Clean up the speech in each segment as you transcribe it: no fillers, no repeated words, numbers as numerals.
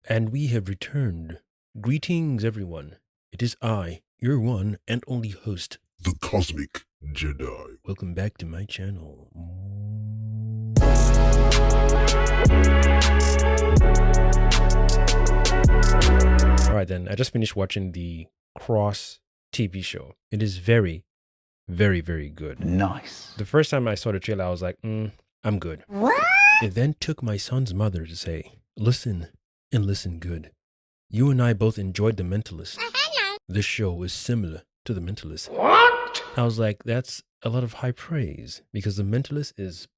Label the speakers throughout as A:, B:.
A: And we have returned. Greetings, everyone. It is I, your one and only host,
B: the Cosmic Jedi.
A: Welcome back to my channel. Alright then, I just finished watching the Cross TV show. It is very, very, very good.
C: Nice.
A: The first time I saw the trailer, I was like, I'm good.
D: What?
A: It then took my son's mother to say, listen and listen good. You and I both enjoyed The Mentalist. This show is similar to The Mentalist.
D: What?
A: I was like, that's a lot of high praise because The Mentalist is,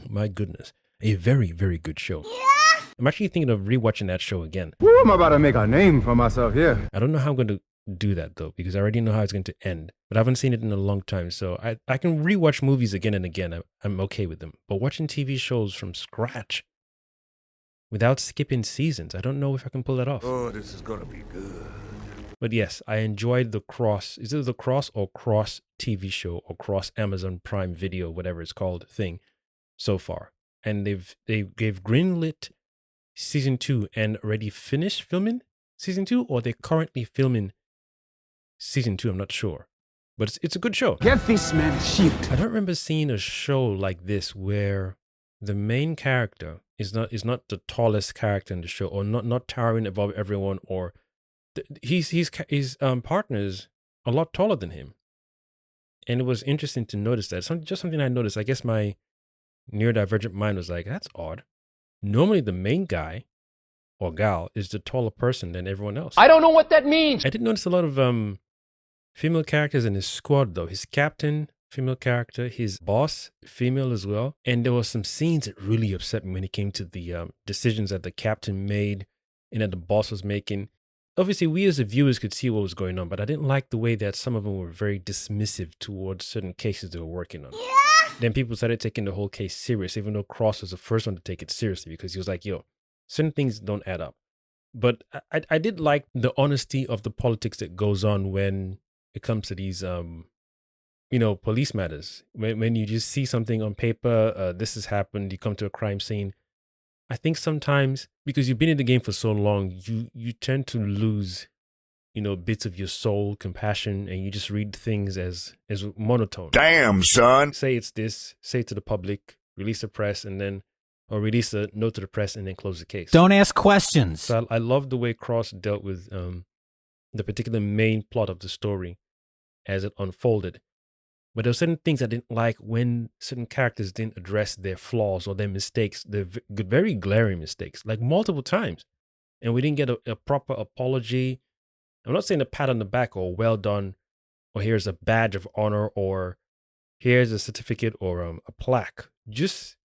A: my goodness, a very, very good show.
D: Yeah.
A: I'm actually thinking of rewatching that show again.
E: Woo, I'm about to make a name for myself here.
A: I don't know how I'm going to do that though, because I already know how it's going to end, but I haven't seen it in a long time. So I can rewatch movies again and again. I'm okay with them. But watching TV shows from scratch without skipping seasons, I don't know if I can pull that off.
C: Oh, this is gonna be good.
A: But yes, I enjoyed the Cross. Is it the Cross or Cross TV show or Cross Amazon Prime Video, whatever it's called, thing so far. And they've greenlit season 2 and already finished filming season 2, or they're currently filming season 2. I'm not sure, but it's a good show.
E: Get this man a shield.
A: I don't remember seeing a show like this where the main character is not the tallest character in the show, or not towering above everyone, or his partner is a lot taller than him. And it was interesting to notice that. Just something I noticed. I guess my neurodivergent mind was like, that's odd. Normally the main guy or gal is the taller person than everyone else.
F: I don't know what that means.
A: I did notice a lot of female characters in his squad though. His captain, female character, his boss, female as well. And there were some scenes that really upset me when it came to the decisions that the captain made and that the boss was making. Obviously, we as the viewers could see what was going on, but I didn't like the way that some of them were very dismissive towards certain cases they were working on.
D: Yeah.
A: Then people started taking the whole case serious, even though Cross was the first one to take it seriously because he was like, yo, certain things don't add up. But I did like the honesty of the politics that goes on when it comes to these, police matters. When you just see something on paper, this has happened, you come to a crime scene. I think sometimes because you've been in the game for so long, you tend to lose, bits of your soul, compassion, and you just read things as monotone.
C: Damn, son.
A: Say it's this, say it to the public, release the press, or release a note to the press and then close the case.
F: Don't ask questions.
A: So I love the way Cross dealt with the particular main plot of the story as it unfolded. But there were certain things I didn't like when certain characters didn't address their flaws or their mistakes, their very glaring mistakes, like multiple times. And we didn't get a proper apology. I'm not saying a pat on the back or well done, or here's a badge of honor, or here's a certificate or a plaque. Just,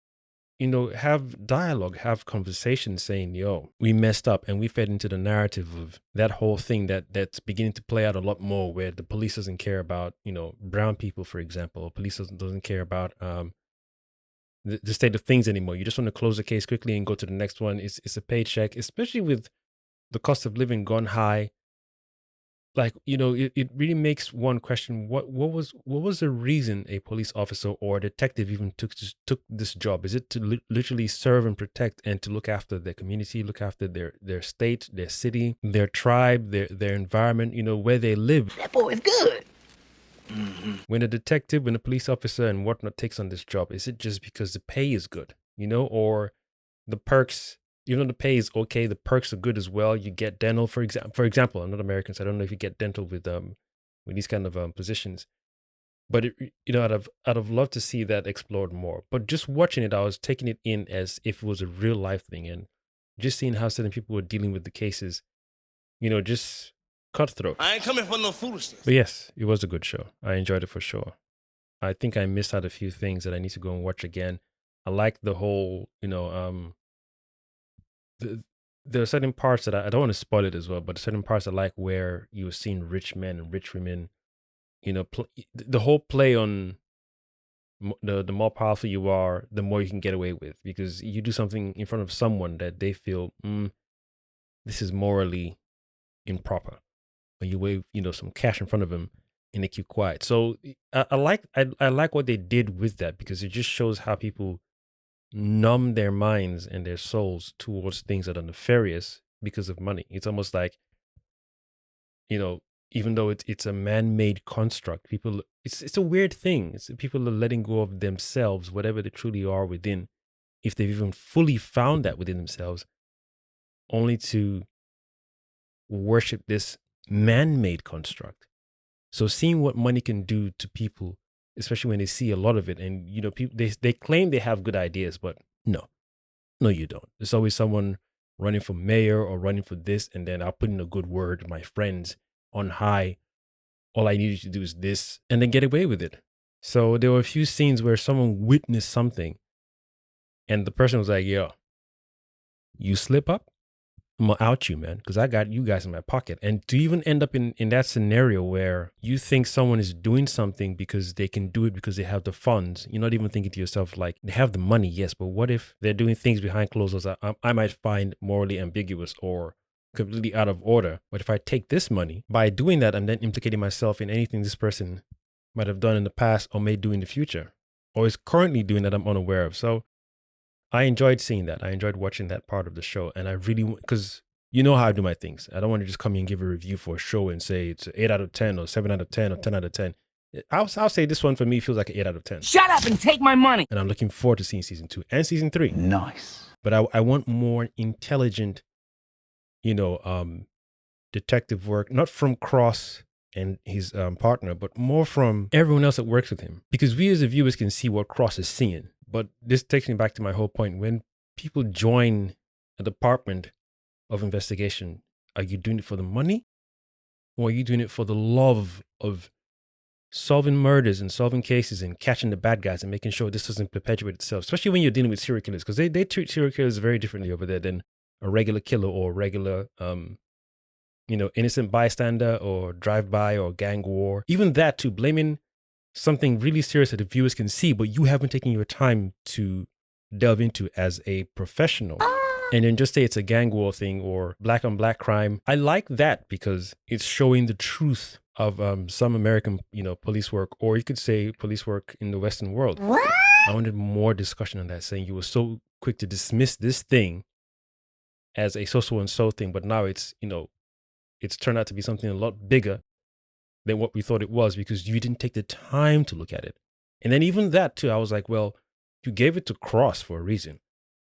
A: have dialogue, have conversations saying, yo, we messed up, and we fed into the narrative of that whole thing that's beginning to play out a lot more, where the police doesn't care about, brown people, for example. Police doesn't care about the state of things anymore. You just want to close the case quickly and go to the next one. It's a paycheck, especially with the cost of living gone high. Like, it really makes one question, what was the reason a police officer or a detective even took this job? Is it to literally serve and protect and to look after their community, look after their state, their city, their tribe, their environment, where they live?
D: That boy is good.
A: When a detective, when a police officer and whatnot takes on this job, is it just because the pay is good, or the perks? Even though the pay is okay, the perks are good as well. You get dental, for example. I'm not American, so I don't know if you get dental with these kind of positions. But I'd have loved to see that explored more. But just watching it, I was taking it in as if it was a real life thing, and just seeing how certain people were dealing with the cases, just cutthroat.
G: I ain't coming for no foolishness.
A: But yes, it was a good show. I enjoyed it for sure. I think I missed out a few things that I need to go and watch again. I like the whole, there are certain parts that I don't want to spoil it as well, but certain parts I like where you were seeing rich men and rich women, the whole play on the more powerful you are, the more you can get away with, because you do something in front of someone that they feel, this is morally improper, or you wave, some cash in front of them and they keep quiet. So I like what they did with that, because it just shows how people numb their minds and their souls towards things that are nefarious because of money. It's almost like, even though it's a man-made construct, people, it's a weird thing. People are letting go of themselves, whatever they truly are within, if they've even fully found that within themselves, only to worship this man-made construct. So seeing what money can do to people, especially when they see a lot of it, and people they claim they have good ideas, but no, you don't. There's always someone running for mayor or running for this, and then I'll put in a good word, my friends, on high. All I need you to do is this, and then get away with it. So there were a few scenes where someone witnessed something, and the person was like, "Yo, you slip up, I'm gonna out you, man, because I got you guys in my pocket." And to even end up in that scenario where you think someone is doing something because they can do it because they have the funds, you're not even thinking to yourself, like, they have the money, yes, but what if they're doing things behind closed doors that I might find morally ambiguous or completely out of order? But if I take this money, by doing that, I'm then implicating myself in anything this person might have done in the past or may do in the future, or is currently doing that I'm unaware of. So I enjoyed seeing that. I enjoyed watching that part of the show. And I really, because you know how I do my things. I don't want to just come here and give a review for a show and say it's an 8 out of 10 or 7 out of 10 or 10 out of 10. I'll say this one for me feels like an 8 out of 10.
F: Shut up and take my money.
A: And I'm looking forward to seeing season 2 and season 3.
F: Nice.
A: But I want more intelligent, detective work, not from Cross and his partner, but more from everyone else that works with him. Because we as the viewers can see what Cross is seeing. But this takes me back to my whole point. When people join a department of investigation, are you doing it for the money? Or are you doing it for the love of solving murders and solving cases and catching the bad guys and making sure this doesn't perpetuate itself? Especially when you're dealing with serial killers, because they treat serial killers very differently over there than a regular killer or regular, innocent bystander or drive-by or gang war. Even that too, blaming something really serious that the viewers can see, but you haven't taken your time to delve into as a professional. And then just say it's a gang war thing or black on black crime. I like that because it's showing the truth of some American, police work, or you could say police work in the Western world. What? I wanted more discussion on that, saying you were so quick to dismiss this thing as a so-and-so thing, but now it's turned out to be something a lot bigger than what we thought it was because you didn't take the time to look at it. And then even that too, I was like, well, you gave it to Cross for a reason.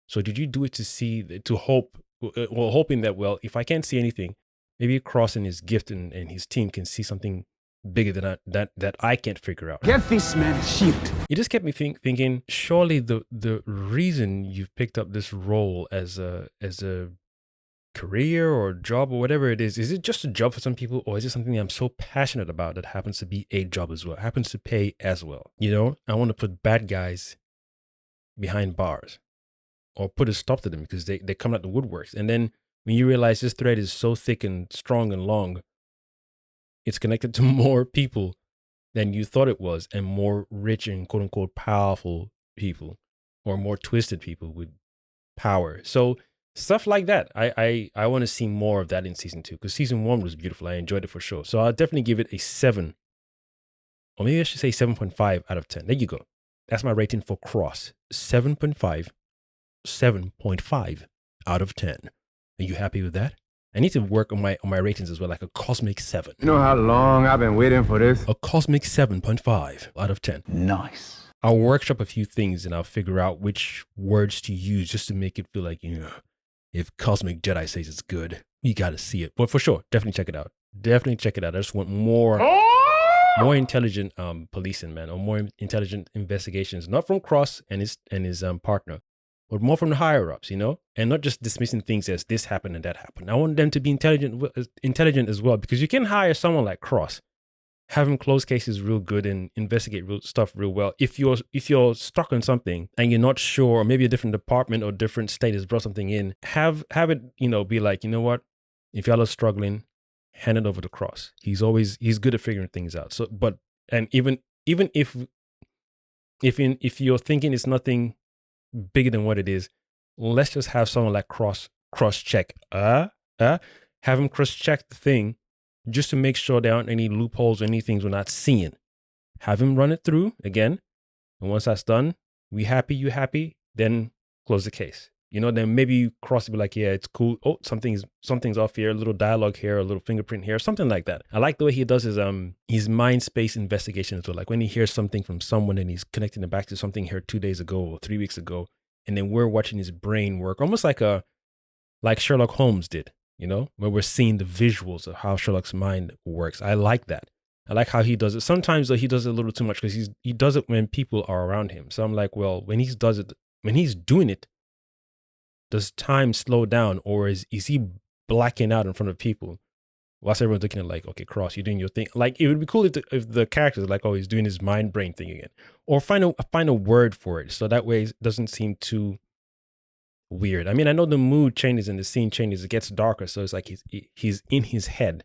A: So did you do it to hoping that, well, if I can't see anything, maybe Cross and his gift and his team can see something bigger than that I can't figure out.
E: Get this man a shield.
A: It just kept me thinking, surely the reason you've picked up this role as a career or job or whatever it is it just a job for some people, or is it something I'm so passionate about that happens to be a job as well, happens to pay as well? I want to put bad guys behind bars or put a stop to them because they come out the woodworks. And then when you realize this thread is so thick and strong and long, it's connected to more people than you thought it was, and more rich and quote unquote powerful people, or more twisted people with power. So stuff like that. I want to see more of that in season 2 because season 1 was beautiful. I enjoyed it for sure. So I'll definitely give it a 7, or maybe I should say 7.5 out of 10. There you go. That's my rating for Cross. 7.5 out of 10. Are you happy with that? I need to work on my ratings as well, like a cosmic 7.
E: You know how long I've been waiting for this?
A: A cosmic 7.5 out of 10.
F: Nice.
A: I'll workshop a few things and I'll figure out which words to use just to make it feel like, if Cosmic Jedi says it's good, you got to see it. But for sure, definitely check it out. Definitely check it out. I just want more intelligent policing, man, or more intelligent investigations, not from Cross and his partner, but more from the higher ups, and not just dismissing things as this happened and that happened. I want them to be intelligent as well, because you can hire someone like Cross, have him close cases real good and investigate stuff real well. If you're stuck on something and you're not sure, or maybe a different department or different state has brought something in, have it, be like, what? If y'all are struggling, hand it over to Cross. He's good at figuring things out. So, and even if you're thinking it's nothing bigger than what it is, let's just have someone like cross check. Have him cross check the thing just to make sure there aren't any loopholes or any things we're not seeing. Have him run it through again. And once that's done, we happy, you happy, then close the case. You know, then maybe you cross it, be like, yeah, it's cool. Oh, something's off here, a little dialogue here, a little fingerprint here, something like that. I like the way he does his mind space investigation as well. Like when he hears something from someone and he's connecting it back to something he heard 2 days ago or 3 weeks ago, and then we're watching his brain work, almost like Sherlock Holmes did, you know, where we're seeing the visuals of how Sherlock's mind works. I like that. I like how he does it. Sometimes though, he does it a little too much because he does it when people are around him. So I'm like, well, when he's doing it, does time slow down, or is he blacking out in front of people whilst everyone's looking at like, okay, Cross, you're doing your thing. Like it would be cool if the characters like, oh, he's doing his mind brain thing again, or find a word for it so that way it doesn't seem too weird. I mean, I know the mood changes and the scene changes, it gets darker, so it's like he's in his head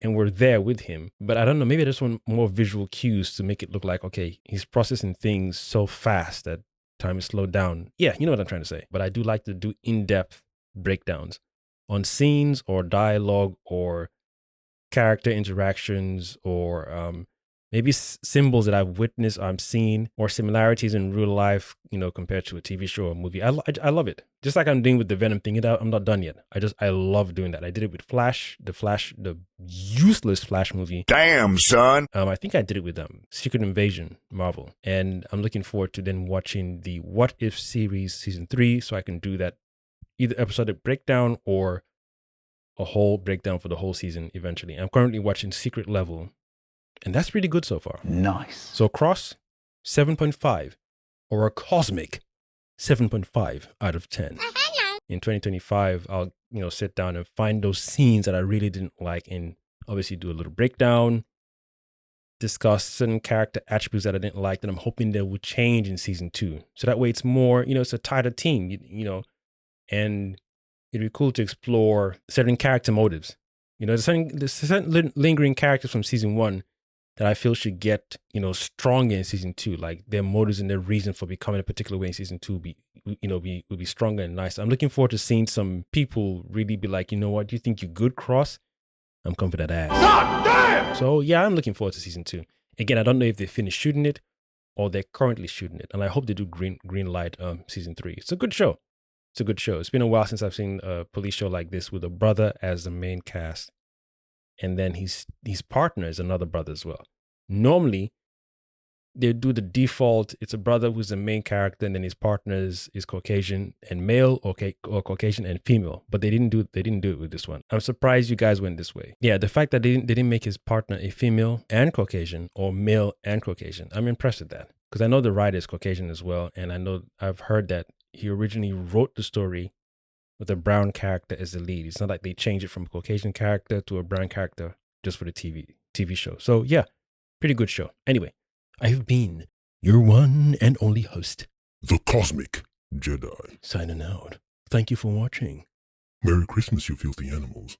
A: and we're there with him. But I don't know, maybe I just want more visual cues to make it look like, okay, he's processing things so fast that time is slowed down. Yeah, you know what I'm trying to say. But I do like to do in-depth breakdowns on scenes or dialogue or character interactions or maybe symbols that I've witnessed, I'm seeing, or similarities in real life, you know, compared to a TV show or movie. I love it. Just like I'm doing with the Venom thing. I'm not done yet. I love doing that. I did it with Flash, the useless Flash movie.
C: Damn, son.
A: I think I did it with Secret Invasion, Marvel. And I'm looking forward to then watching the What If series season 3, so I can do that either episodic breakdown or a whole breakdown for the whole season eventually. I'm currently watching Secret Level, and that's pretty good so far.
F: Nice.
A: So Cross, 7.5, or a cosmic 7.5 out of 10. In 2025, I'll sit down and find those scenes that I really didn't like, and obviously do a little breakdown, discuss certain character attributes that I didn't like that I'm hoping they will change in season 2. So that way it's more, it's a tighter team, and it'd be cool to explore certain character motives. There's certain lingering characters from season 1 that I feel should get, stronger in season 2. Like their motives and their reason for becoming a particular way in season 2 will be stronger and nicer. I'm looking forward to seeing some people really be like, you know what, you think you're good, Cross? I'm coming for that ass. God damn! So yeah, I'm looking forward to season 2. Again, I don't know if they finished shooting it or they're currently shooting it. And I hope they do green light season 3. It's a good show. It's been a while since I've seen a police show like this with a brother as the main cast. And then his partner is another brother as well. Normally, they do the default. It's a brother who's the main character, and then his partner is Caucasian and male, or Caucasian and female. But they didn't do it with this one. I'm surprised you guys went this way. Yeah, the fact that they didn't make his partner a female and Caucasian or male and Caucasian, I'm impressed with that, because I know the writer is Caucasian as well, and I've heard that he originally wrote the story with a brown character as the lead. It's not like they changed it from a Caucasian character to a brown character just for the TV show. So yeah, pretty good show. Anyway, I have been your one and only host,
B: The Cosmic Jedi.
A: signing out. Thank you for watching.
B: Merry Christmas, you filthy animals.